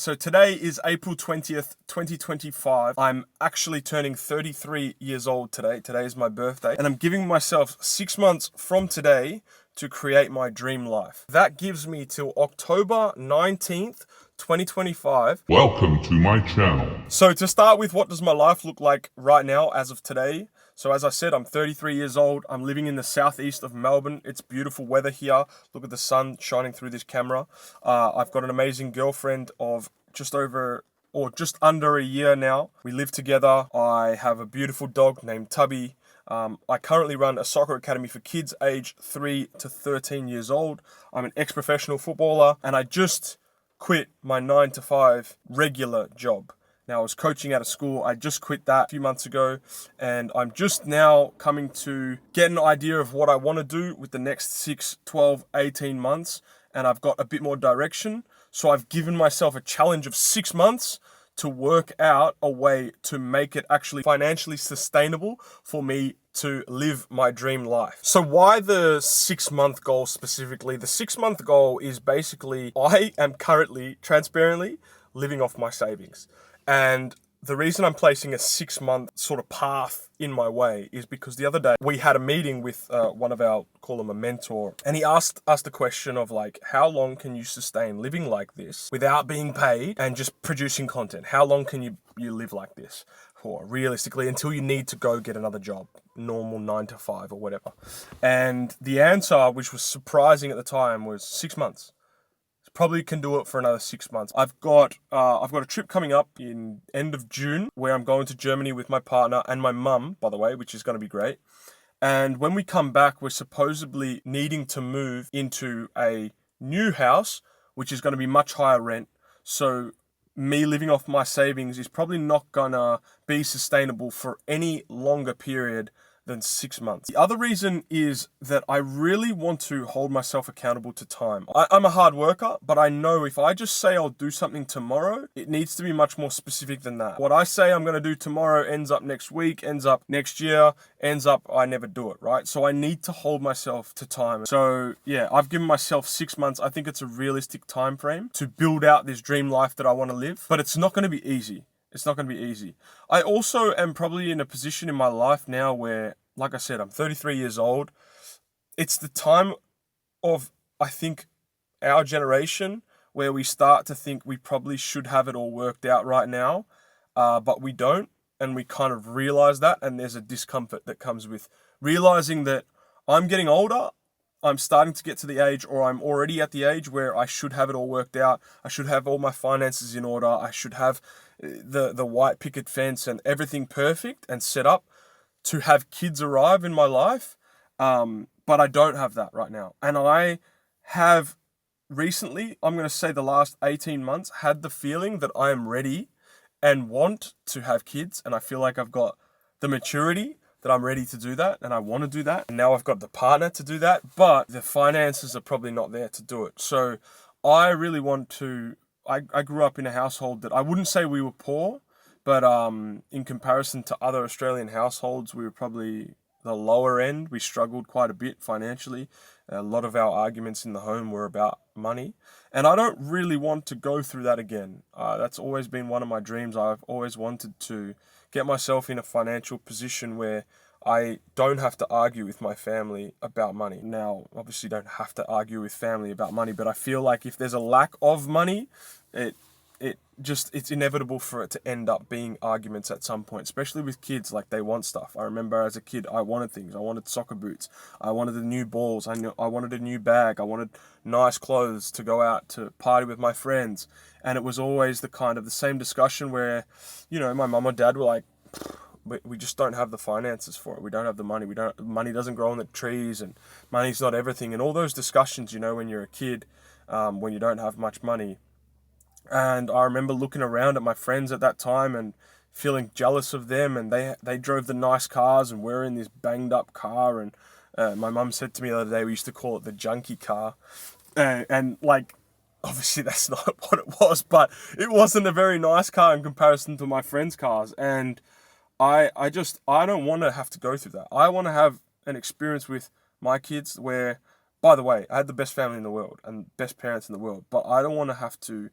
So today is April 20th, 2025. I'm actually turning 33 years old today. Today is my birthday. And I'm giving myself 6 months from today to create my dream life. That gives me till October 19th, 2025. Welcome to my channel. So to start with, what does my life look like right now as of today? So as I said, I'm 33 years old. I'm living in the southeast of Melbourne. It's beautiful weather here. Look at the sun shining through this camera. I've got an amazing girlfriend of just under a year now. We live together. I have a beautiful dog named Tubby. I currently run a soccer academy for kids aged 3 to 13 years old. I'm an ex-professional footballer, and I just quit my 9 to 5 regular job. Now, I was coaching at a school. I just quit that a few months ago, and I'm just now coming to get an idea of what I want to do with the next 6, 12, 18 months, and I've got a bit more direction. So I've given myself a challenge of 6 months to work out a way to make it actually financially sustainable for me to live my dream life. So why the 6-month goal specifically? The 6-month goal is basically, I am currently, transparently, living off my savings. And the reason I'm placing a 6-month sort of path in my way is because the other day we had a meeting with one of our, call him a mentor, and he asked us the question of like, how long can you sustain living like this without being paid and just producing content? How long can you live like this for, realistically, until you need to go get another job, normal 9 to 5 or whatever? And the answer, which was surprising at the time, was 6 months. Probably can do it for another 6 months. I've got a trip coming up in end of June where I'm going to Germany with my partner and my mum, by the way, which is going to be great. And when we come back, we're supposedly needing to move into a new house, which is going to be much higher rent. So me living off my savings is probably not gonna be sustainable for any longer period than 6 months. The other reason is that I really want to hold myself accountable to time. I'm a hard worker, but I know if I just say I'll do something tomorrow, it needs to be much more specific than that. What I say I'm gonna do tomorrow ends up next week, ends up next year, ends up I never do it, right? So I need to hold myself to time. So yeah, I've given myself 6 months. I think it's a realistic time frame to build out this dream life that I wanna live, but it's not gonna be easy. It's not going to be easy. I also am probably in a position in my life now where, like I said, I'm 33 years old. It's the time of, I think, our generation where we start to think we probably should have it all worked out right now, but we don't. And we kind of realize that, and there's a discomfort that comes with realizing that I'm getting older. I'm starting to get to the age, or I'm already at the age where I should have it all worked out. I should have all my finances in order. I should have the white picket fence and everything perfect and set up to have kids arrive in my life. But I don't have that right now. And I have recently, I'm going to say the last 18 months, had the feeling that I am ready and want to have kids. And I feel like I've got the maturity that I'm ready to do that, and I want to do that. And now I've got the partner to do that, but the finances are probably not there to do it. So I really want to, I grew up in a household that I wouldn't say we were poor, but in comparison to other Australian households, we were probably the lower end. We struggled quite a bit financially. A lot of our arguments in the home were about money, and I don't really want to go through that again. That's always been one of my dreams. I've always wanted to get myself in a financial position where I don't have to argue with my family about money. Now, obviously don't have to argue with family about money, but I feel like if there's a lack of money, it's inevitable for it to end up being arguments at some point, especially with kids. Like, they want stuff. I remember as a kid, I wanted things. I wanted soccer boots. I wanted the new balls. I wanted a new bag. I wanted nice clothes to go out to party with my friends. And it was always the same discussion where, my mum or dad were like, we just don't have the finances for it. We don't have the money. Money doesn't grow on the trees, and money's not everything. And all those discussions, when you're a kid, when you don't have much money. And I remember looking around at my friends at that time and feeling jealous of them, and they drove the nice cars, and we're in this banged up car. And my mum said to me the other day, we used to call it the junkie car. And like, obviously that's not what it was, but it wasn't a very nice car in comparison to my friends' cars. And I don't want to have to go through that. I want to have an experience with my kids where, by the way, I had the best family in the world and best parents in the world, but I don't want to have to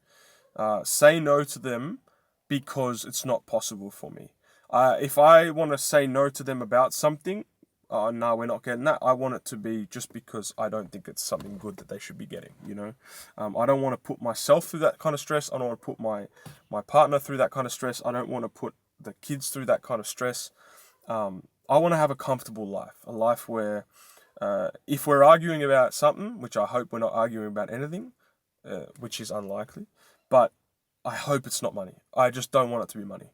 say no to them because it's not possible for me. If I want to say no to them about something, no, we're not getting that. I want it to be just because I don't think it's something good that they should be getting, you know. I don't want to put myself through that kind of stress. I don't want to put my partner through that kind of stress. I don't want to put the kids through that kind of stress. I want to have a comfortable life, a life where if we're arguing about something, which I hope we're not arguing about anything, which is unlikely, but I hope it's not money. I just don't want it to be money.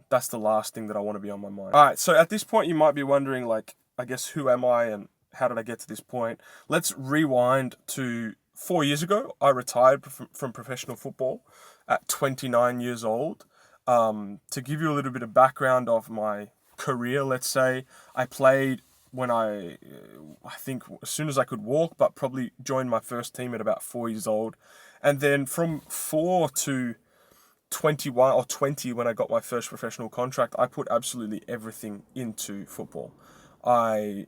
That's the last thing that I want to be on my mind. All right, so at this point, you might be wondering, like, I guess, who am I and how did I get to this point? Let's rewind to 4 years ago. I retired from professional football at 29 years old. To give you a little bit of background of my career, let's say, I played when I think as soon as I could walk, but probably joined my first team at about 4 years old. And then from 4 to 21 or 20 when I got my first professional contract, I put absolutely everything into football. I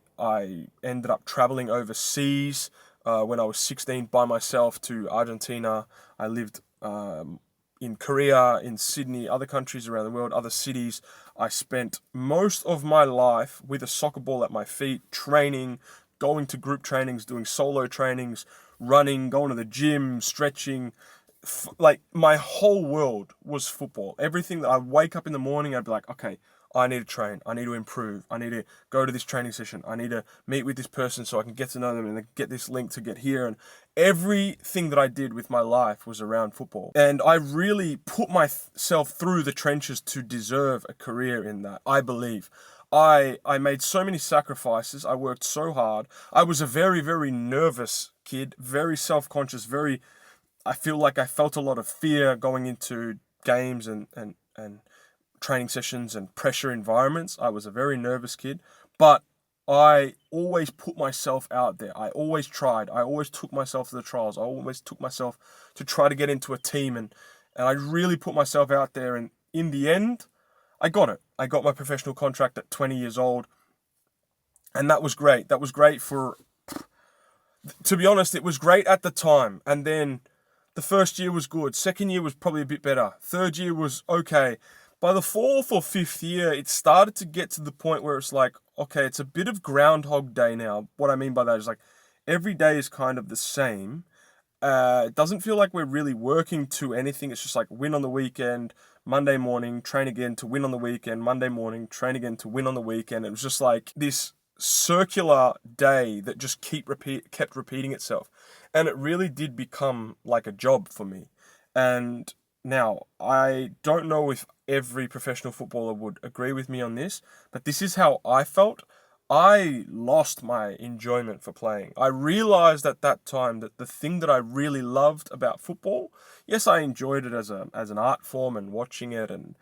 ended up traveling overseas when I was 16 by myself to Argentina. I lived in Korea, in Sydney, other countries around the world, other cities. I spent most of my life with a soccer ball at my feet, training, going to group trainings, doing solo trainings, running, going to the gym, stretching. Like, my whole world was football. Everything that I wake up in the morning, I'd be like, okay, I need to train. I need to improve. I need to go to this training session. I need to meet with this person so I can get to know them and get this link to get here. And everything that I did with my life was around football. And I really put myself through the trenches to deserve a career in that, I believe. I made so many sacrifices. I worked so hard. I was a very, very nervous kid, very self-conscious, I feel like I felt a lot of fear going into games and training sessions and pressure environments. I was a very nervous kid, but I always put myself out there. I always tried. I always took myself to the trials. I always took myself to try to get into a team, and I really put myself out there. And in the end, I got it. I got my professional contract at 20 years old, and that was great. That was great to be honest, it was great at the time. And then the first year was good. Second year was probably a bit better. Third year was okay. By the fourth or fifth year, it started to get to the point where it's like, okay, it's a bit of Groundhog Day now. What I mean by that is, like, every day is kind of the same. It doesn't feel like we're really working to anything. It's just like win on the weekend, Monday morning, train again to win on the weekend, Monday morning, train again to win on the weekend. It was just like this circular day that just kept repeating itself. And it really did become like a job for me. And now, I don't know if every professional footballer would agree with me on this, but this is how I felt. I lost my enjoyment for playing. I realized at that time that the thing that I really loved about football, yes, I enjoyed it as an art form and watching it, and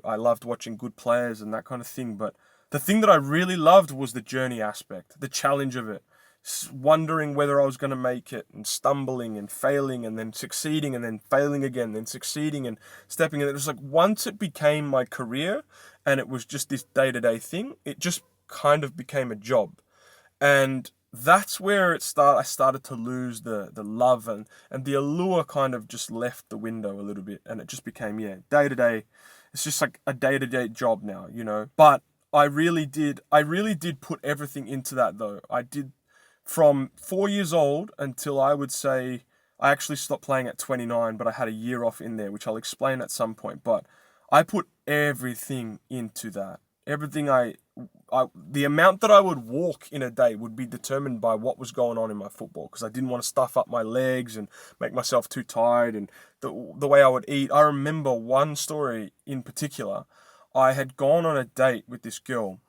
I loved watching good players and that kind of thing, but the thing that I really loved was the journey aspect, the challenge of it. Wondering whether I was going to make it, and stumbling and failing and then succeeding and then failing again, then succeeding and stepping in. It was like, once it became my career and it was just this day-to-day thing, it just kind of became a job. And that's where I started to lose the love, and the allure kind of just left the window a little bit, and it just became, day-to-day. It's just like a day-to-day job now, But I really did put everything into that, though. I did. From 4 years old until I would say I actually stopped playing at 29, but I had a year off in there, which I'll explain at some point. But I put everything into that. Everything the amount that I would walk in a day would be determined by what was going on in my football, because I didn't want to stuff up my legs and make myself too tired, and the way I would eat. I remember one story in particular. I had gone on a date with this girl,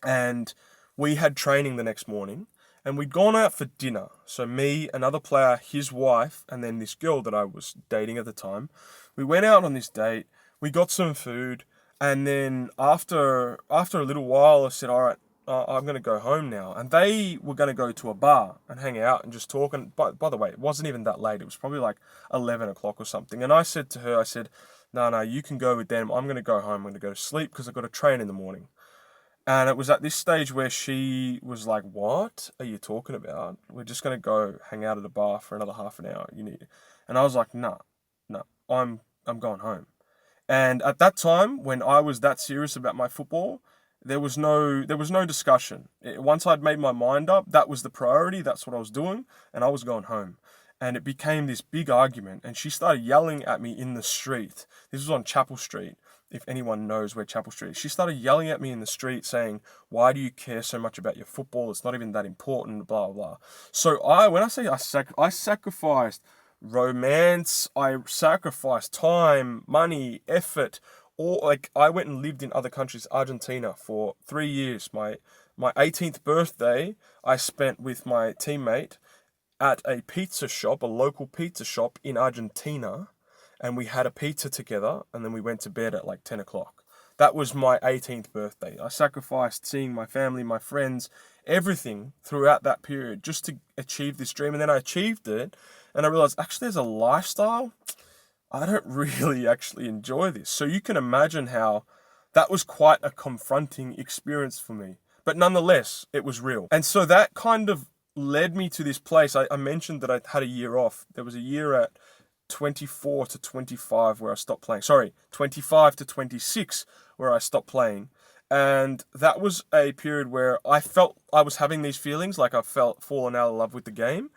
and we had training the next morning. And we'd gone out for dinner. So me, another player, his wife, and then this girl that I was dating at the time. We went out on this date. We got some food. And then after a little while, I said, all right, I'm going to go home now. And they were going to go to a bar and hang out and just talk. And by the way, it wasn't even that late. It was probably like 11 o'clock or something. And I said to her, no, you can go with them. I'm going to go home. I'm going to go to sleep because I've got to train in the morning. And it was at this stage where she was like, what are you talking about? We're just going to go hang out at a bar for another half an hour. And I was like, nah. I'm going home. And at that time, when I was that serious about my football, there was no discussion. Once I'd made my mind up, that was the priority. That's what I was doing, and I was going home. And it became this big argument. And she started yelling at me in the street. This was on Chapel Street. If anyone knows where Chapel Street is, she started yelling at me in the street, saying, "Why do you care so much about your football? It's not even that important." Blah blah. So when I say I sacrificed romance, I sacrificed time, money, effort, or like I went and lived in other countries, Argentina for 3 years. My 18th birthday, I spent with my teammate at a pizza shop, a local pizza shop in Argentina, and we had a pizza together, and then we went to bed at like 10 o'clock. That was my 18th birthday. I sacrificed seeing my family, my friends, everything throughout that period just to achieve this dream. And then I achieved it, and I realized actually there's a lifestyle. I don't really actually enjoy this. So you can imagine how that was quite a confronting experience for me. But nonetheless, it was real. And so that kind of led me to this place. I mentioned that I had a year off. There was a year at 24 to 25 where I stopped playing. Sorry, 25 to 26 where I stopped playing. And that was a period where I felt I was having these feelings, like I felt fallen out of love with the game.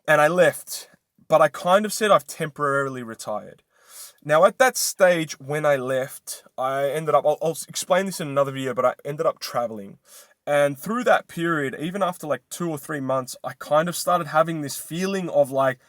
And I left. But I kind of said I've temporarily retired. Now, at that stage when I left, I ended up, I'll explain this in another video, but I ended up traveling. And through that period, even after like 2 or 3 months, I kind of started having this feeling of like,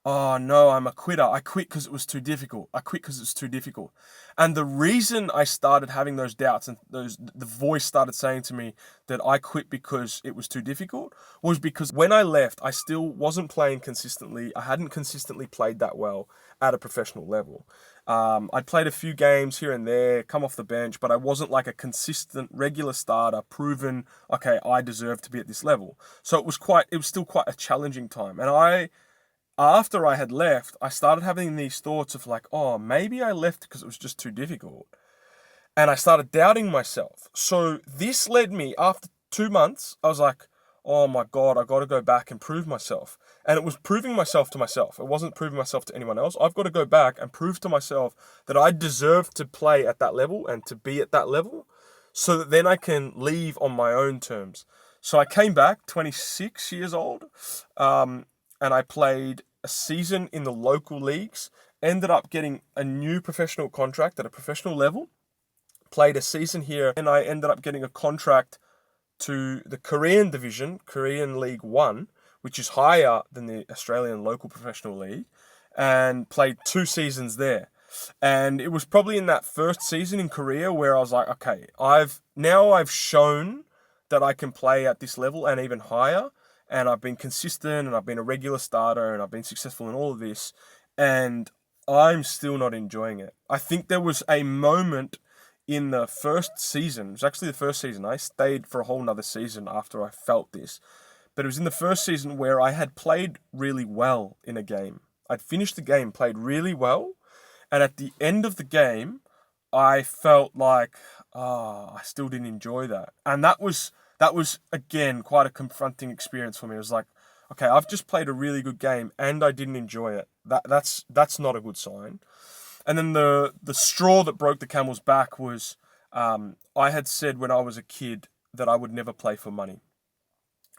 oh no, I'm a quitter. I quit because it was too difficult. I quit because it's too difficult. And the reason I started having those doubts and the voice started saying to me that I quit because it was too difficult was because when I left, I still wasn't playing consistently. I hadn't consistently played that well at a professional level. I'd played a few games here and there, come off the bench, but I wasn't like a consistent, regular starter, proven, okay, I deserve to be at this level. So it was still quite a challenging time. And after I had left, I started having these thoughts of like, oh, maybe I left because it was just too difficult. And I started doubting myself. So this led me, after 2 months, I was like, oh my God, I got to go back and prove myself. And it was proving myself to myself. It wasn't proving myself to anyone else. I've got to go back and prove to myself that I deserve to play at that level and to be at that level so that then I can leave on my own terms. So I came back, 26 years old, and I played a season in the local leagues, ended up getting a new professional contract at a professional level, played a season here, and I ended up getting a contract to the Korean division, Korean League 1, which is higher than the Australian local professional league, and played 2 seasons there. And it was probably in that first season in Korea where I was like, okay, I've shown that I can play at this level and even higher. And I've been consistent and I've been a regular starter and I've been successful in all of this. And I'm still not enjoying it. I think there was a moment in the first season. It was actually the first season. I stayed for a whole nother season after I felt this. But it was in the first season where I had played really well in a game. I'd finished the game, played really well. And at the end of the game, I felt like, I still didn't enjoy that. And that was again quite a confronting experience for me. It was like, okay, I've just played a really good game and I didn't enjoy it. That's not a good sign. And then the straw that broke the camel's back was I had said when I was a kid that I would never play for money.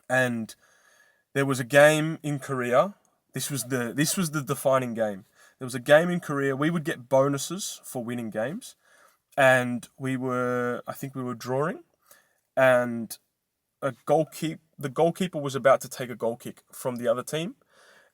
And there was a game in Korea. This was the defining game. There was a game in Korea. We would get bonuses for winning games, and I think we were drawing, and the goalkeeper was about to take a goal kick from the other team,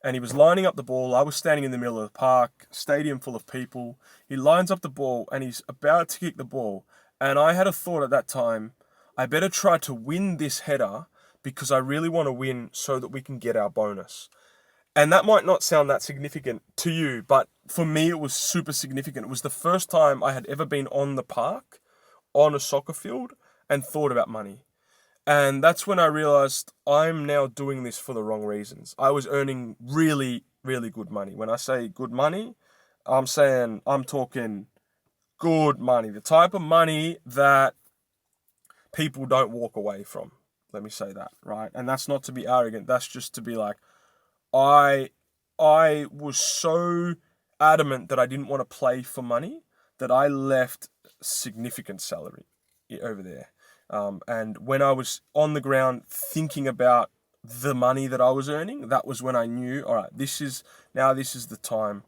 and he was lining up the ball. I was standing in the middle of the park, stadium full of people. He lines up the ball, and he's about to kick the ball, and I had a thought at that time, I better try to win this header because I really want to win so that we can get our bonus. And that might not sound that significant to you, but for me it was super significant. It was the first time I had ever been on the park, on a soccer field, and thought about money. And that's when I realized I'm now doing this for the wrong reasons. I was earning really, really good money. When I say good money, I'm talking good money. The type of money that people don't walk away from. Let me say that, right? And that's not to be arrogant. That's just to be like, I was so adamant that I didn't want to play for money, that I left significant salary over there. And when I was on the ground thinking about the money that I was earning, that was when I knew, all right, this is the time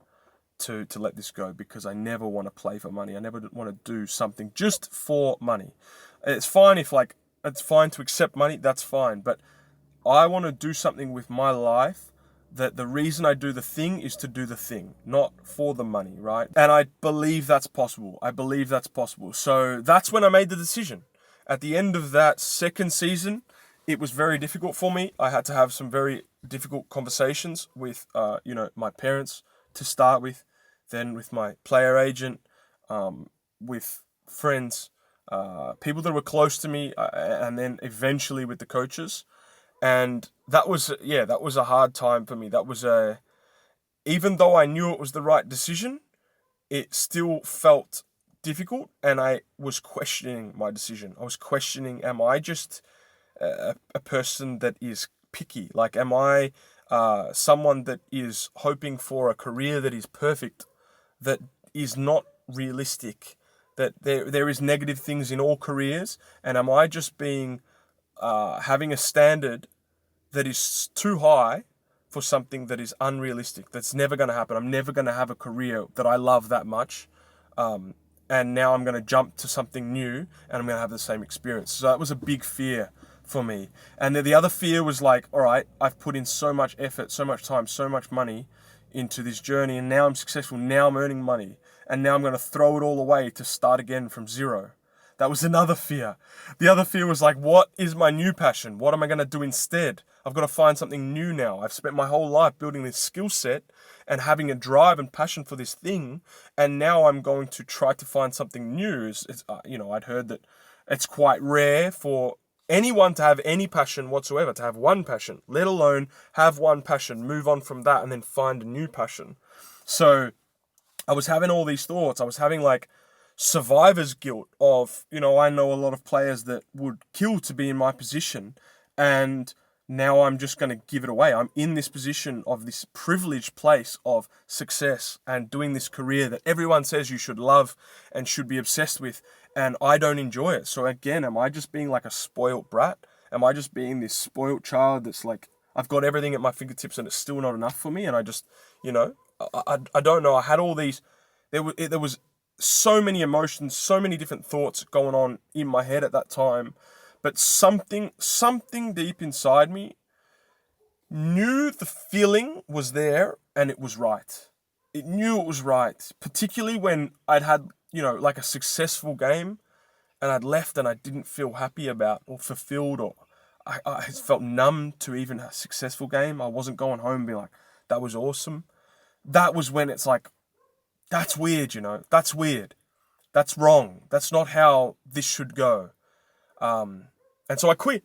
to let this go, because I never want to play for money. I never want to do something just for money. It's fine it's fine to accept money, that's fine. But I want to do something with my life that the reason I do the thing is to do the thing, not for the money, right? And I believe that's possible. So that's when I made the decision. At the end of that second season, it was very difficult for me. I had to have some very difficult conversations with, my parents to start with, then with my player agent, with friends, people that were close to me, and then eventually with the coaches. And that was a hard time for me. Even though I knew it was the right decision, it still felt difficult, and I was questioning my decision. I was questioning, am I just a person that is picky? Like, am I someone that is hoping for a career that is perfect, that is not realistic, that there is negative things in all careers? And am I just being having a standard that is too high for something that is unrealistic, that's never going to happen? I'm never going to have a career that I love that much. And now I'm going to jump to something new and I'm going to have the same experience. So that was a big fear for me. And then the other fear was like, all right, I've put in so much effort, so much time, so much money into this journey, and now I'm successful, now I'm earning money, and now I'm going to throw it all away to start again from zero. That was another fear. The other fear was like, what is my new passion? What am I going to do instead? I've got to find something new now. I've spent my whole life building this skill set and having a drive and passion for this thing, and now I'm going to try to find something new. I'd heard that it's quite rare for anyone to have any passion whatsoever, to have one passion, let alone have one passion, move on from that, and then find a new passion. So I was having all these thoughts. I was having like survivor's guilt of, I know a lot of players that would kill to be in my position, and now I'm just going to give it away. I'm in this position of this privileged place of success and doing this career that everyone says you should love and should be obsessed with, and I don't enjoy it. So again, am I just being like a spoiled brat? Am I just being this spoiled child that's like, I've got everything at my fingertips and it's still not enough for me? And I just, I don't know. I had all these, there was so many emotions, so many different thoughts going on in my head at that time. But something deep inside me knew the feeling was there and it was right. It knew it was right, particularly when I'd had, like a successful game and I'd left and I didn't feel happy about or fulfilled, or I felt numb to even a successful game. I wasn't going home and being like, that was awesome. That was when it's like, that's weird, that's weird. That's wrong. That's not how this should go. And so I quit.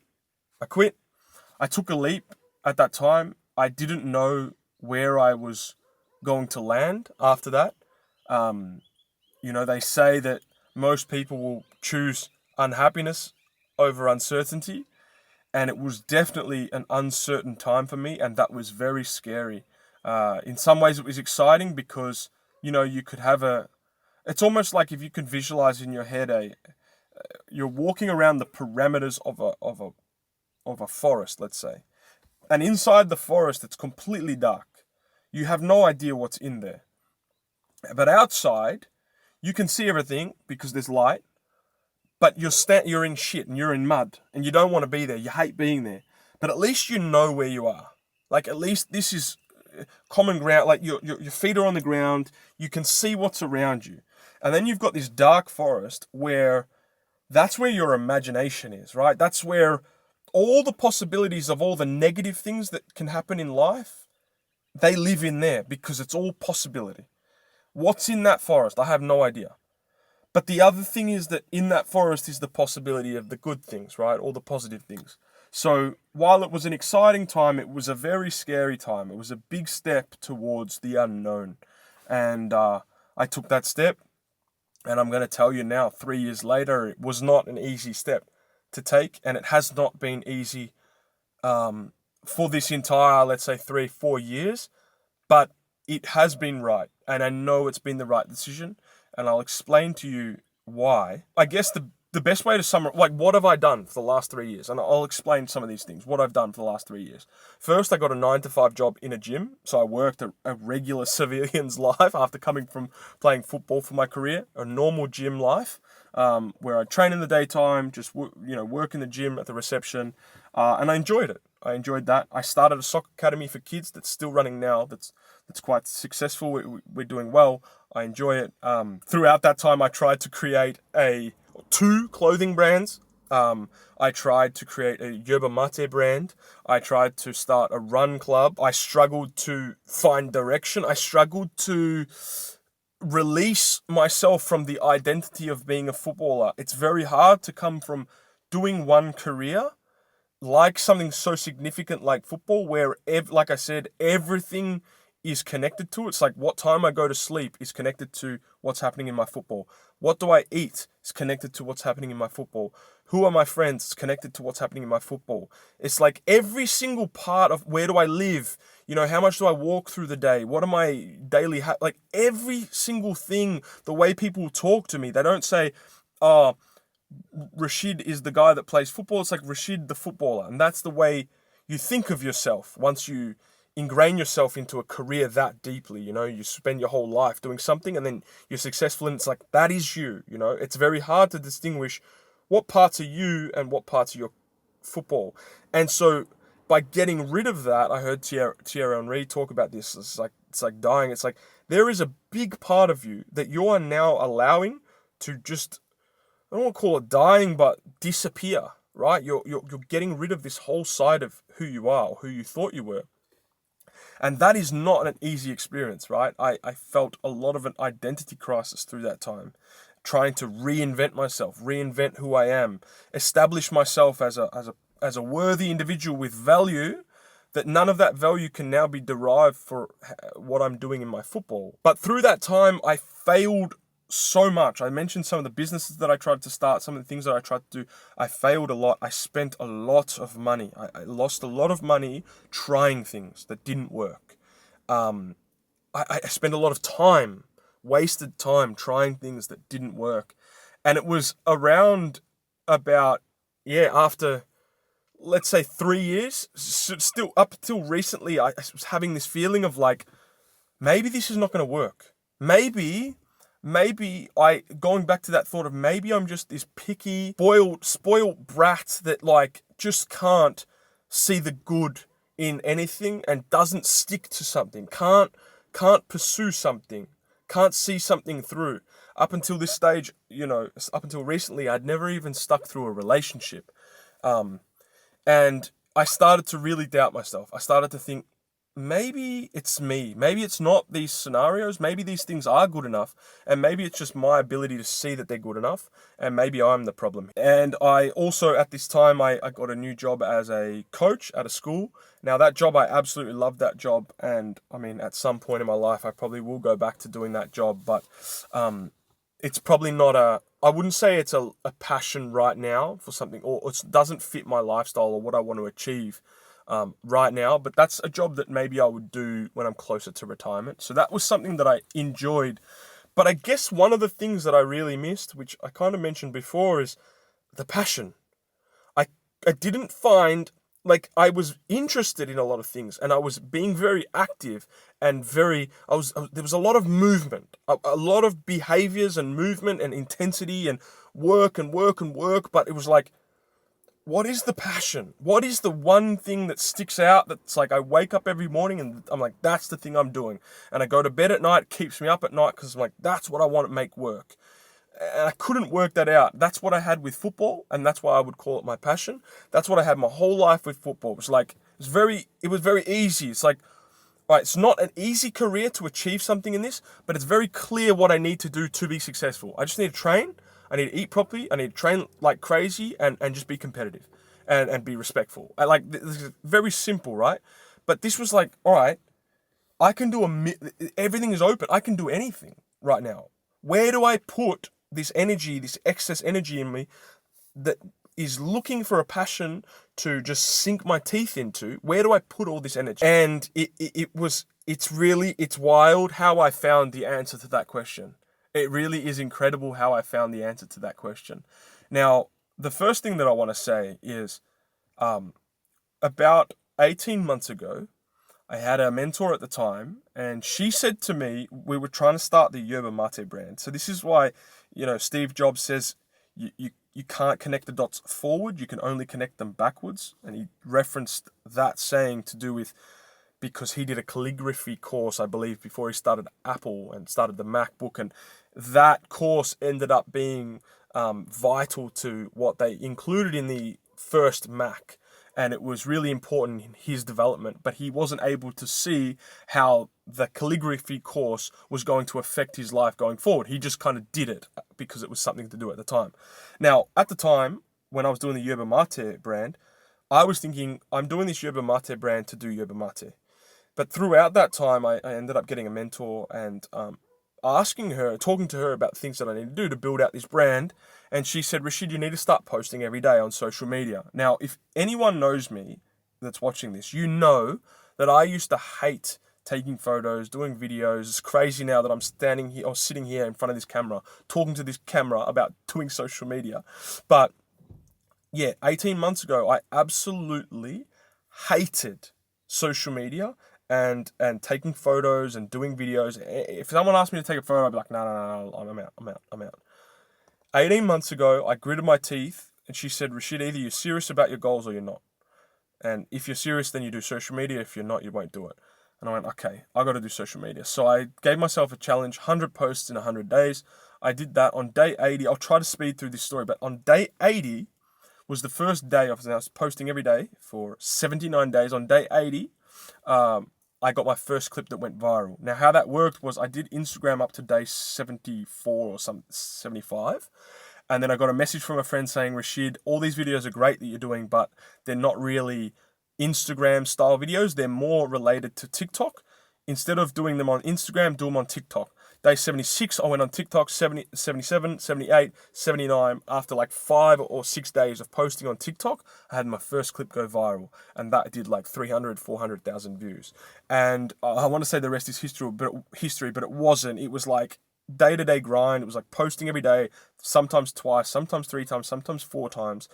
I took a leap at that time. I didn't know where I was going to land after that. They say that most people will choose unhappiness over uncertainty. And it was definitely an uncertain time for me. And that was very scary. In some ways it was exciting because, you could have it's almost like if you could visualize in your head you're walking around the parameters of a forest, let's say. And inside the forest, it's completely dark. You have no idea what's in there. But outside, you can see everything because there's light. But you're in shit and you're in mud and you don't want to be there. You hate being there. But at least you know where you are. Like, at least this is common ground. Like, your feet are on the ground. You can see what's around you. And then you've got this dark forest where that's where your imagination is, right? That's where all the possibilities of all the negative things that can happen in life, they live in there because it's all possibility. What's in that forest? I have no idea. But the other thing is that in that forest is the possibility of the good things, right? All the positive things. So while it was an exciting time, it was a very scary time. It was a big step towards the unknown. And I took that step. And I'm going to tell you now, 3 years later, it was not an easy step to take. And it has not been easy for this entire, let's say, 3-4 years. But it has been right. And I know it's been the right decision, and I'll explain to you why. I guess the best way to summarize, like, what have I done for the last 3 years? And I'll explain some of these things, what I've done for the last 3 years. First, I got a 9 to 5 job in a gym. So I worked a regular civilian's life after coming from playing football for my career, a normal gym life, where I train in the daytime, just, work in the gym at the reception. And I enjoyed it. I enjoyed that. I started a soccer academy for kids that's still running now. That's quite successful. We're doing well. I enjoy it. Throughout that time, I tried to create two clothing brands. I tried to create a yerba mate brand. I tried to start a run club. I struggled to find direction. I struggled to release myself from the identity of being a footballer. It's very hard to come from doing one career, like something so significant like football, where, like I said, everything is connected to. It's like what time I go to sleep is connected to what's happening in my football. What do I eat is connected to what's happening in my football. Who are my friends is connected to what's happening in my football. It's like every single part of where do I live? How much do I walk through the day? What are my daily like every single thing, the way people talk to me, they don't say, oh, Rashid is the guy that plays football. It's like Rashid the footballer. And that's the way you think of yourself once you ingrain yourself into a career that deeply. You spend your whole life doing something and then you're successful, and it's like, that is you. It's very hard to distinguish what parts are you and what parts are your football. And so by getting rid of that, I heard Thierry Henry talk about this. It's like dying. It's like there is a big part of you that you are now allowing to just, I don't want to call it dying, but disappear, right? You're getting rid of this whole side of who you are, or who you thought you were. And that is not an easy experience, right? I felt a lot of an identity crisis through that time, trying to reinvent myself, reinvent who I am, establish myself as a worthy individual with value, that none of that value can now be derived for what I'm doing in my football. But through that time, I failed so much. I mentioned some of the businesses that I tried to start, some of the things that I tried to do. I failed a lot. I spent a lot of money. I lost a lot of money trying things that didn't work. I spent a lot of time, wasted time trying things that didn't work. And it was around after, let's say 3 years, still up until recently, I was having this feeling of like, maybe this is not going to work. Maybe going back to that thought of maybe I'm just this picky, spoiled brat that like just can't see the good in anything and doesn't stick to something, can't pursue something, can't see something through. Up until this stage, up until recently, I'd never even stuck through a relationship. And I started to really doubt myself. I started to think, maybe it's me. Maybe it's not these scenarios. Maybe these things are good enough. And maybe it's just my ability to see that they're good enough. And maybe I'm the problem. And I also, at this time, I got a new job as a coach at a school. Now, that job, I absolutely loved that job. And I mean, at some point in my life, I probably will go back to doing that job. But it's probably not I wouldn't say it's a passion right now for something, or it doesn't fit my lifestyle or what I want to achieve right now, but that's a job that maybe I would do when I'm closer to retirement. So that was something that I enjoyed. But I guess one of the things that I really missed, which I kind of mentioned before, is the passion. I didn't find, like, I was interested in a lot of things and I was being very active and there was a lot of movement, a lot of behaviors and movement and intensity and work, but it was like, what is the passion? What is the one thing that sticks out that's like I wake up every morning and I'm like, that's the thing I'm doing. And I go to bed at night, it keeps me up at night because I'm like, that's what I want to make work. And I couldn't work that out. That's what I had with football, and that's why I would call it my passion. That's what I had my whole life with football. It was like, it was very easy. It's like, all right, it's not an easy career to achieve something in this, but it's very clear what I need to do to be successful. I just need to train. I need to eat properly. I need to train like crazy and just be competitive and be respectful. This is very simple, right? But this was like, all right, I can do everything is open. I can do anything right now. Where do I put this energy, this excess energy in me that is looking for a passion to just sink my teeth into? Where do I put all this energy? And it was it's wild how I found the answer to that question. It really is incredible how I found the answer to that question. Now, the first thing that I want to say is, about 18 months ago, I had a mentor at the time, and she said to me, we were trying to start the yerba mate brand. So this is why, Steve Jobs says you can't connect the dots forward, you can only connect them backwards. And he referenced that saying to do with, because he did a calligraphy course, I believe, before he started Apple and started the MacBook. And that course ended up being vital to what they included in the first Mac. And it was really important in his development, but he wasn't able to see how the calligraphy course was going to affect his life going forward. He just kind of did it because it was something to do at the time. Now, at the time, when I was doing the yerba mate brand, I was thinking, I'm doing this yerba mate brand to do yerba mate. But throughout that time, I ended up getting a mentor and talking to her about things that I need to do to build out this brand. And she said, Rashid, you need to start posting every day on social media. Now, if anyone knows me that's watching this, you know that I used to hate taking photos, doing videos. It's crazy now that I'm standing here or sitting here in front of this camera, talking to this camera about doing social media. But yeah, 18 months ago, I absolutely hated social media and taking photos and doing videos. If someone asked me to take a photo, I'd be like, no, I'm out. 18 months ago, I gritted my teeth, and she said, Rashid, either you're serious about your goals or you're not. And if you're serious, then you do social media. If you're not, you won't do it. And I went, okay, I got to do social media. So I gave myself a challenge, 100 posts in 100 days. I did that on day 80. I'll try to speed through this story, but on day 80 was the first day I was posting every day for 79 days. On day 80, I got my first clip that went viral. Now, how that worked was I did Instagram up to day 74 or 75. And then I got a message from a friend saying, Rashid, all these videos are great that you're doing, but they're not really Instagram style videos. They're more related to TikTok. Instead of doing them on Instagram, do them on TikTok. Day 76, I went on TikTok, 70, 77, 78, 79. After like 5 or 6 days of posting on TikTok, I had my first clip go viral. And that did like 300, 400,000 views. And I want to say the rest is history, but it wasn't. It was like day-to-day grind. It was like posting every day, sometimes twice, sometimes 3 times, sometimes 4 times.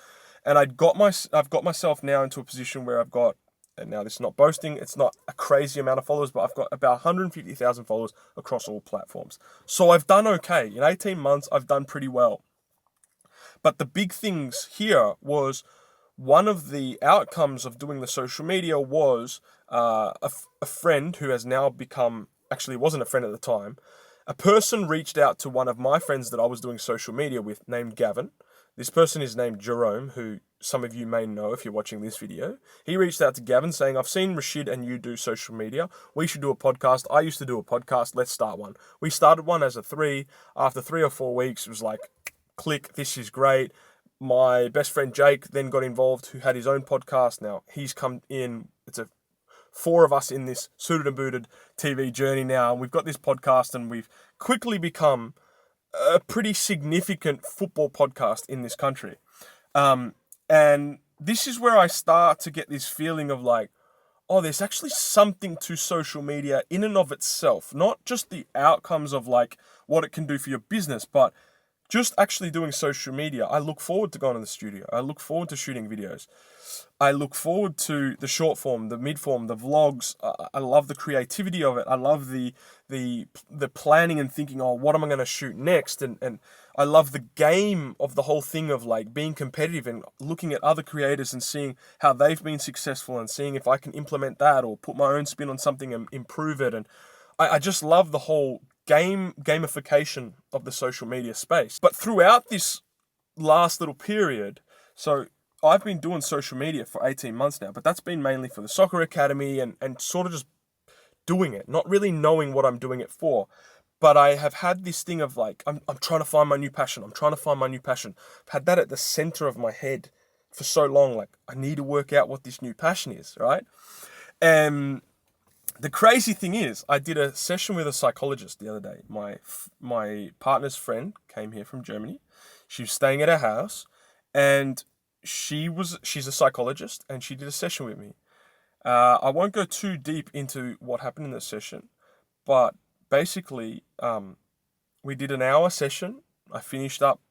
And I've got myself now into a position where I've got, and now this is not boasting, it's not a crazy amount of followers, but I've got about 150,000 followers across all platforms. So I've done okay. In 18 months, I've done pretty well. But the big things here was, one of the outcomes of doing the social media was a friend who has now become, actually wasn't a friend at the time, a person reached out to one of my friends that I was doing social media with named Gavin. This person is named Jerome, who some of you may know if you're watching this video. He reached out to Gavin saying, I've seen Rashid and you do social media. We should do a podcast. I used to do a podcast. Let's start one. We started one as a 3. After 3 or 4 weeks, it was like, click, this is great. My best friend Jake then got involved, who had his own podcast. Now he's come in. It's 4 of us in this suited and booted TV journey now. And we've got this podcast, and we've quickly become a pretty significant football podcast in this country. And this is where I start to get this feeling of like, oh, there's actually something to social media in and of itself, not just the outcomes of like what it can do for your business, but just actually doing social media. I look forward to going to the studio. I look forward to shooting videos. I look forward to the short form, the mid form, the vlogs. I love the creativity of it. I love the planning and thinking, oh, what am I going to shoot next? And I love the game of the whole thing of like being competitive and looking at other creators and seeing how they've been successful and seeing if I can implement that or put my own spin on something and improve it. And I just love the whole gamification of the social media space. But throughout this last little period, so I've been doing social media for 18 months now, but that's been mainly for the soccer academy and sort of just doing it, not really knowing what I'm doing it for. But I have had this thing of like, I'm trying to find my new passion. I'm trying to find my new passion. I've had that at the center of my head for so long. Like, I need to work out what this new passion is, right? And the crazy thing is, I did a session with a psychologist the other day. My partner's friend came here from Germany. She was staying at our house, and she's a psychologist, and she did a session with me. I won't go too deep into what happened in the session, but basically, we did an hour session. I finished up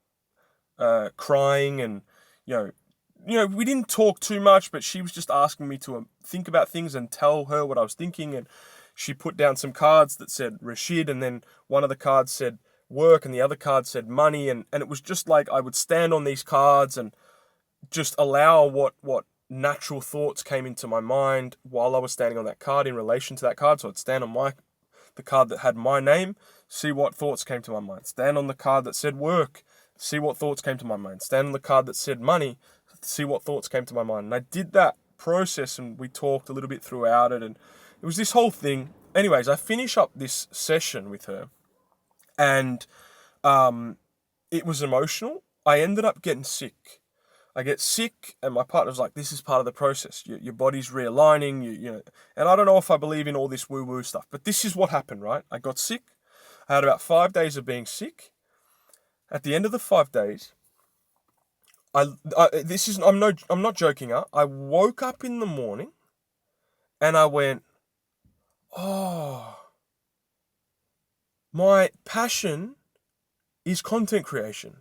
crying, and you we didn't talk too much, but she was just asking me to think about things and tell her what I was thinking. And she put down some cards that said Rashid, and then one of the cards said work, and the other card said money. And it was just like I would stand on these cards and just allow what natural thoughts came into my mind while I was standing on that card in relation to that card. So I'd stand on the card that had my name, see what thoughts came to my mind. Stand on the card that said work, see what thoughts came to my mind. Stand on the card that said money, see what thoughts came to my mind. And I did that process, and we talked a little bit throughout it, and it was this whole thing. Anyways, I finish up this session with her, and it was emotional. I ended up getting sick. I get sick, and my partner's like, this is part of the process. Your body's realigning, and I don't know if I believe in all this woo-woo stuff, but this is what happened, right? I got sick. I had about 5 days of being sick. At the end of the 5 days, I'm not joking. I woke up in the morning, and I went, oh, my passion is content creation.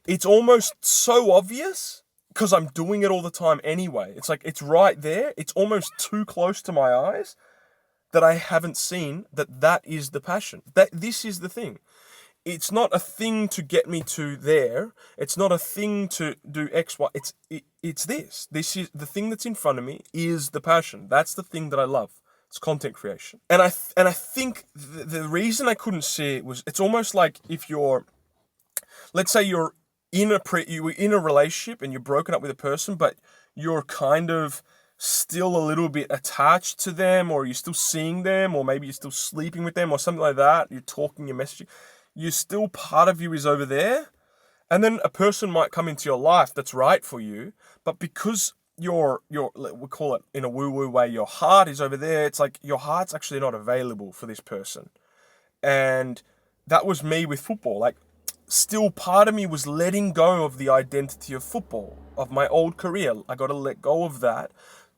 It's almost so obvious because I'm doing it all the time anyway. It's like, it's right there. It's almost too close to my eyes that I haven't seen that is the passion. That this is the thing. It's not a thing to get me to there. It's not a thing to do X, Y. It's this. This is the thing that's in front of me is the passion. That's the thing that I love. It's content creation. And I think the reason I couldn't see it was, it's almost like if let's say you're in a relationship and you're broken up with a person, but you're kind of still a little bit attached to them, or you're still seeing them, or maybe you're still sleeping with them or something like that. You're talking, you're messaging. You're still, part of you is over there. And then a person might come into your life that's right for you, but because we call it in a woo-woo way, your heart is over there. It's like your heart's actually not available for this person. And that was me with football. Like, still part of me was letting go of the identity of football, of my old career. I got to let go of that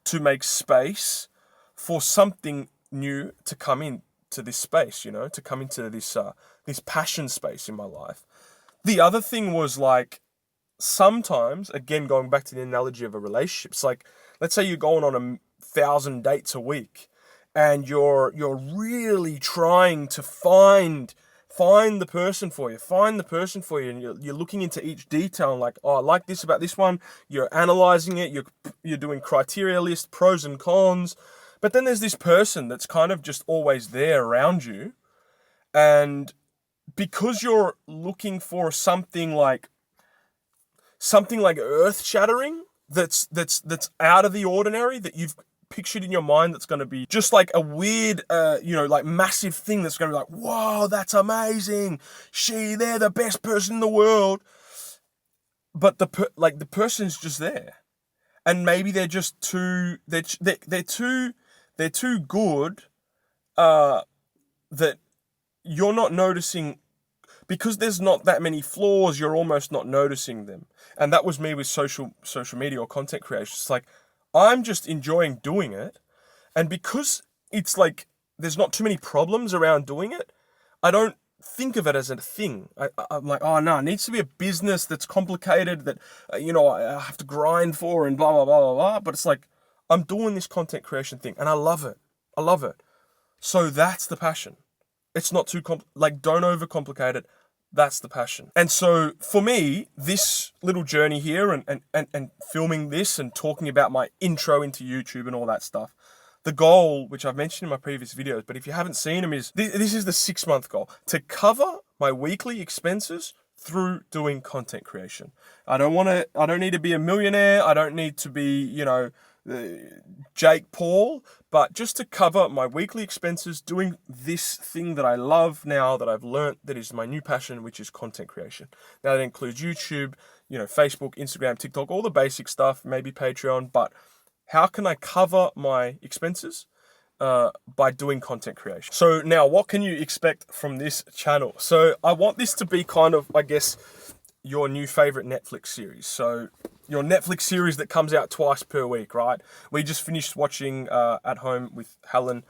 to make space for something new to come into this space, to come into this passion space in my life. The other thing was, like, sometimes, again, going back to the analogy of a relationship, it's like, let's say you're going on 1,000 dates a week, and you're really trying to find the person for you, and you're looking into each detail, and like, oh, I like this about this one. You're analyzing it. You're doing criteria list, pros and cons. But then there's this person that's kind of just always there around you, and because you're looking for something like earth-shattering, that's out of the ordinary, that you've pictured in your mind, that's going to be just like a weird, like massive thing that's going to be like, whoa, that's amazing. They're the best person in the world. But the person's just there, and maybe they're just too good, that you're not noticing. Because there's not that many flaws, you're almost not noticing them. And that was me with social media or content creation. It's like, I'm just enjoying doing it. And because it's like, there's not too many problems around doing it, I don't think of it as a thing. I'm like, oh no, it needs to be a business that's complicated, that, I have to grind for, and blah, blah, blah, blah, blah. But it's like, I'm doing this content creation thing, and I love it. I love it. So that's the passion. It's not too don't overcomplicate it. That's the passion. And so for me, this little journey here, and filming this and talking about my intro into YouTube and all that stuff, the goal, which I've mentioned in my previous videos, but if you haven't seen them, is this is the 6-month goal: to cover my weekly expenses through doing content creation. I don't need to be a millionaire. I don't need to be, Jake Paul, but just to cover my weekly expenses doing this thing that I love now, that I've learnt that is my new passion, which is content creation. Now, that includes YouTube, Facebook, Instagram, TikTok, all the basic stuff, maybe Patreon, but how can I cover my expenses? By doing content creation. So now, what can you expect from this channel? So I want this to be kind of, I guess, your new favorite Netflix series. So your Netflix series that comes out twice per week, right? We just finished watching at home with Helen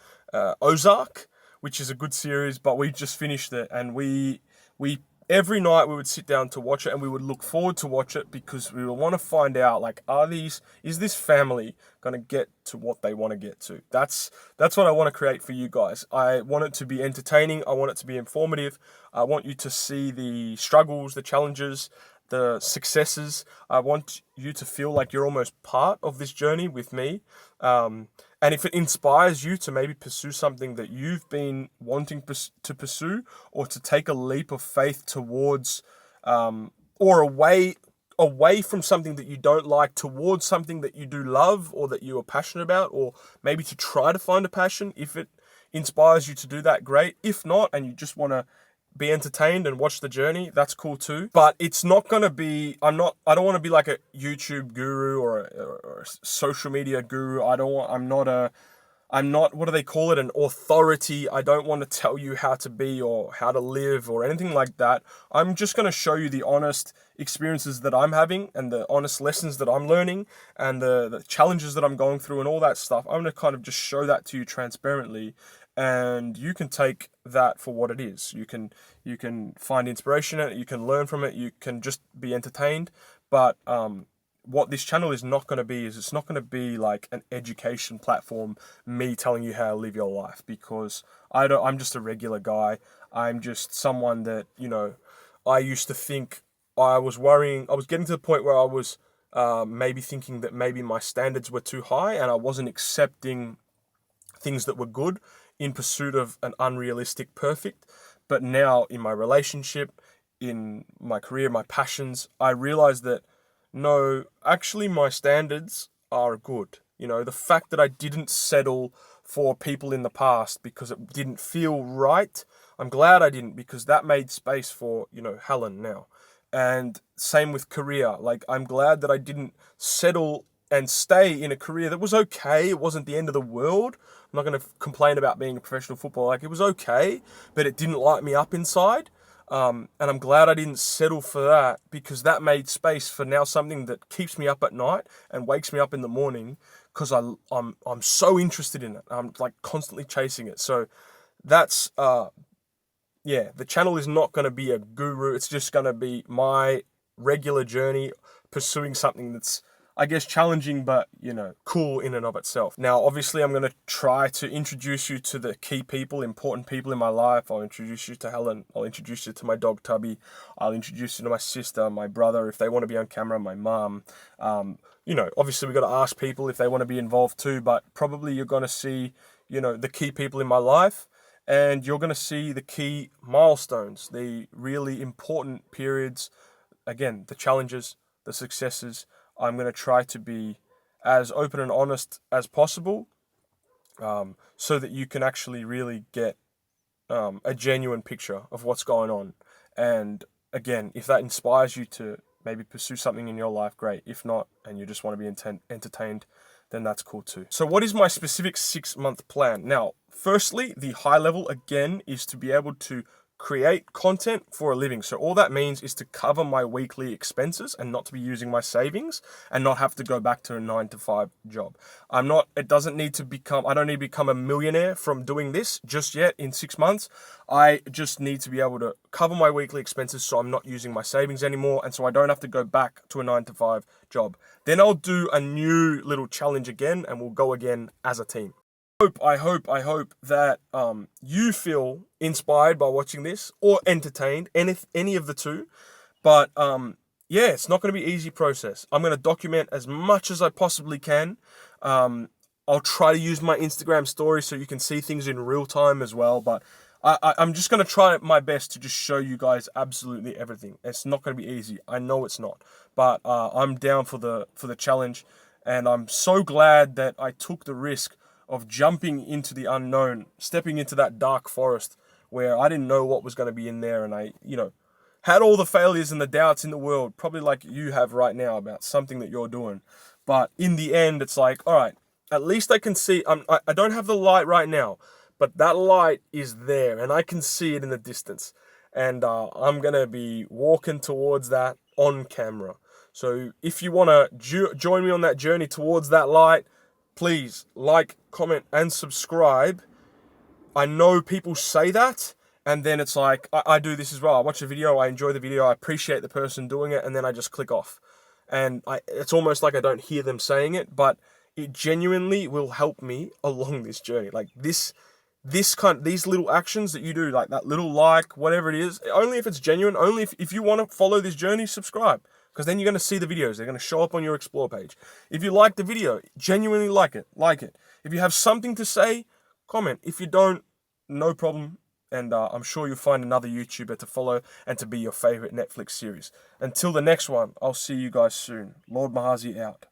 Ozark, which is a good series, but we just finished it, and we every night we would sit down to watch it, and we would look forward to watch it because we would want to find out, like, is this family going to get to what they want to get to? That's what I want to create for you guys. I want it to be entertaining. I want it to be informative. I want you to see the struggles, the challenges, the successes. I want you to feel like you're almost part of this journey with me. And if it inspires you to maybe pursue something that you've been wanting to pursue, or to take a leap of faith towards, or away from something that you don't like towards something that you do love or that you are passionate about, or maybe to try to find a passion, if it inspires you to do that, great. If not, and you just want to be entertained and watch the journey, that's cool too. But it's not going to be, I don't want to be like a YouTube guru or a social media guru. I'm not, what do they call it? An authority. I don't want to tell you how to be or how to live or anything like that. I'm just going to show you the honest experiences that I'm having and the honest lessons that I'm learning and the challenges that I'm going through and all that stuff. I'm going to kind of just show that to you transparently, and you can take that for what it is. You can find inspiration in it, you can learn from it, you can just be entertained. But what this channel is not going to be is, it's not going to be like an education platform, me telling you how to live your life, because I'm just a regular guy. I'm just someone that, I used to think, I was getting to the point where I was maybe thinking that maybe my standards were too high and I wasn't accepting things that were good in pursuit of an unrealistic perfect. But now in my relationship, in my career, my passions, I realized that no, actually my standards are good. The fact that I didn't settle for people in the past because it didn't feel right, I'm glad I didn't, because that made space for, Helen now. And same with career. Like, I'm glad that I didn't settle and stay in a career that was okay. It wasn't the end of the world. I'm not going to complain about being a professional footballer. Like, it was okay, but it didn't light me up inside. And I'm glad I didn't settle for that, because that made space for now something that keeps me up at night and wakes me up in the morning, because I'm so interested in it. I'm like constantly chasing it. So that's the channel is not going to be a guru. It's just going to be my regular journey pursuing something that's, I guess, challenging, but, cool in and of itself. Now, obviously, I'm going to try to introduce you to the key people, important people in my life. I'll introduce you to Helen. I'll introduce you to my dog, Tubby. I'll introduce you to my sister, my brother, if they want to be on camera, my mum. Obviously, we've got to ask people if they want to be involved too, but probably you're going to see, the key people in my life, and you're going to see the key milestones, the really important periods, again, the challenges, the successes. I'm going to try to be as open and honest as possible, so that you can actually really get a genuine picture of what's going on. And again, if that inspires you to maybe pursue something in your life, great. If not, and you just want to be entertained, then that's cool too. So what is my specific 6-month plan? Now, firstly, the high level, again, is to be able to create content for a living. So all that means is to cover my weekly expenses and not to be using my savings and not have to go back to a 9-to-5 job. I don't need to become a millionaire from doing this just yet in 6 months. I just need to be able to cover my weekly expenses, so I'm not using my savings anymore, and so I don't have to go back to a 9-to-5 job. Then I'll do a new little challenge again, and we'll go again as a team. I hope that you feel inspired by watching this, or entertained, any of the two. But it's not going to be an easy process. I'm going to document as much as I possibly can. I'll try to use my Instagram stories so you can see things in real time as well. But I'm just going to try my best to just show you guys absolutely everything. It's not going to be easy. I know it's not. But I'm down for the challenge. And I'm so glad that I took the risk of jumping into the unknown, stepping into that dark forest where I didn't know what was going to be in there. And I, had all the failures and the doubts in the world, probably like you have right now about something that you're doing. But in the end, it's like, all right, at least I can see, I don't have the light right now, but that light is there and I can see it in the distance. And I'm going to be walking towards that on camera. So if you want to join me on that journey towards that light, please like, comment, and subscribe. I know people say that, and then it's like, I do this as well. I watch a video, I enjoy the video, I appreciate the person doing it, and then I just click off. And it's almost like I don't hear them saying it, but it genuinely will help me along this journey. Like these little actions that you do, like that little like, whatever it is, only if it's genuine, only if you want to follow this journey, subscribe. Because then you're going to see the videos. They're going to show up on your explore page. If you like the video, genuinely like it. If you have something to say, comment. If you don't, no problem. And I'm sure you'll find another YouTuber to follow and to be your favorite Netflix series. Until the next one, I'll see you guys soon. Lord Mahazi out.